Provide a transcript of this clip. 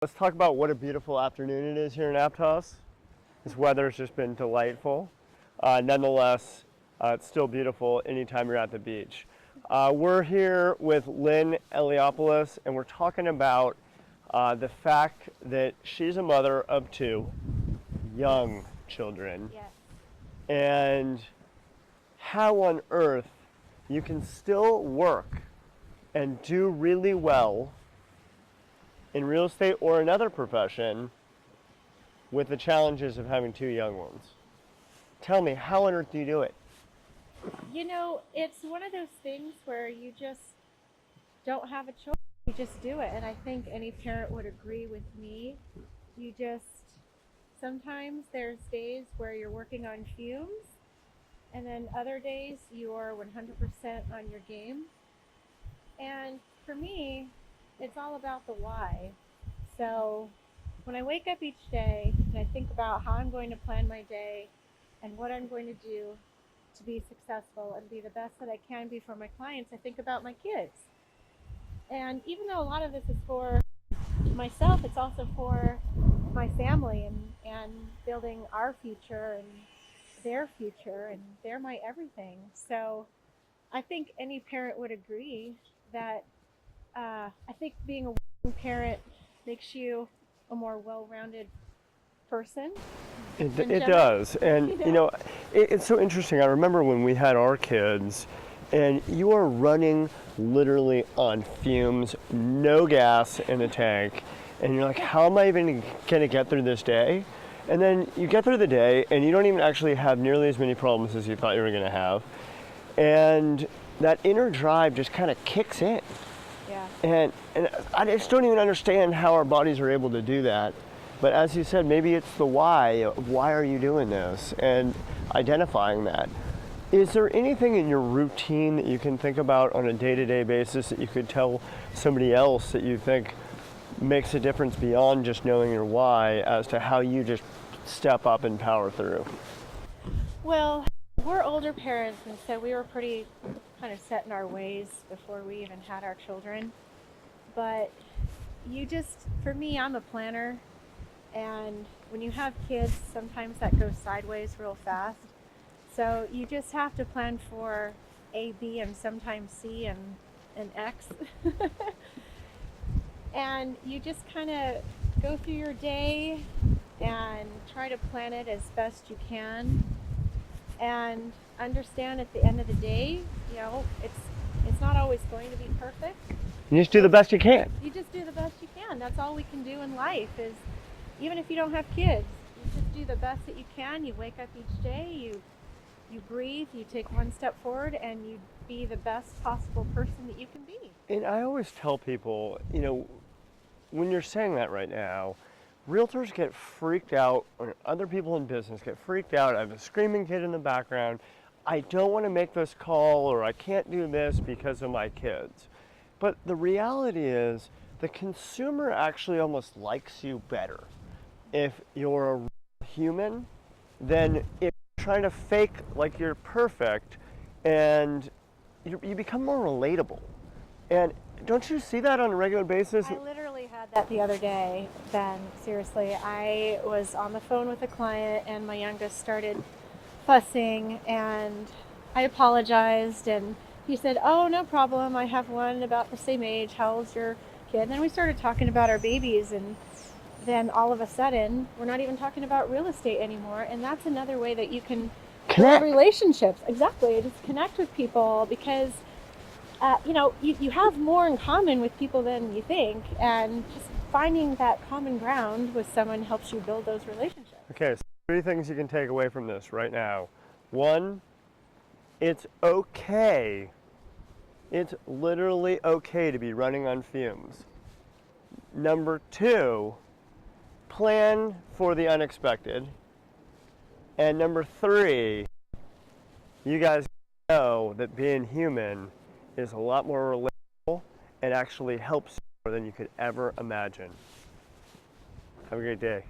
Let's talk about what a beautiful afternoon it is here in Aptos. This weather's just been delightful. Nonetheless, it's still beautiful anytime you're at the beach. We're here with Lin Eliopoulos, and we're talking about the fact that she's a mother of two young children, Yes. and how on earth you can still work and do really well in real estate or another profession with the challenges of having two young ones. Tell me, how on earth do you do it? You know, it's one of those things where you just don't have a choice. You just do it. And I think any parent would agree with me. You just, sometimes there's days where you're working on fumes, and then other days you're 100% on your game. And for me, it's all about the why. So when I wake up each day and I think about how I'm going to plan my day and what I'm going to do to be successful and be the best that I can be for my clients, I think about my kids. And even though a lot of this is for myself, it's also for my family and building our future and their future, and they're my everything. So I think any parent would agree that I think being a working parent makes you a more well-rounded person in It general. does. And, it's so interesting. I remember when we had our kids, and you are running literally on fumes, no gas in the tank, and you're like, how am I even going to get through this day? And then you get through the day, and you don't even actually have nearly as many problems as you thought you were going to have. And that inner drive just kind of kicks in. Yeah. And I just don't even understand how our bodies are able to do that. But as you said, maybe it's the why. Why are you doing this? And identifying that. Is there anything in your routine that you can think about on a day-to-day basis that you could tell somebody else that you think makes a difference beyond just knowing your why as to how you just step up and power through? Well, we're older parents, and so we were pretty kind of set in our ways before we even had our children. But for me, I'm a planner, and when you have kids, sometimes that goes sideways real fast. So you just have to plan for A, B, and sometimes C and X. And you just kind of go through your day and try to plan it as best you can, and understand at the end of the day, it's not always going to be perfect. You just do the best you can. You just do the best you can. That's all we can do in life. Is even if you don't have kids, you just do the best that you can. You wake up each day, you breathe, you take one step forward, and you be the best possible person that you can be. And I always tell people, when you're saying that right now, realtors get freaked out, or other people in business get freaked out. I have a screaming kid in the background. I don't want to make this call, or I can't do this because of my kids. But the reality is, the consumer actually almost likes you better if you're a real human than if you're trying to fake like you're perfect, and you become more relatable. And don't you see that on a regular basis? I literally had that the other day, Ben. Seriously, I was on the phone with a client, and my youngest started fussing, and I apologized, and he said, "Oh, no problem. I have one about the same age. How old's your kid?" And then we started talking about our babies, and then all of a sudden, we're not even talking about real estate anymore. And that's another way that you can build Connect. relationships. Exactly. Just connect with people, because you have more in common with people than you think, and just finding that common ground with someone helps you build those relationships. Okay, so 3 things you can take away from this right now. One, it's okay. It's literally okay to be running on fumes. Number two, plan for the unexpected. And number three, you guys know that being human is a lot more relatable and actually helps you more than you could ever imagine. Have a great day.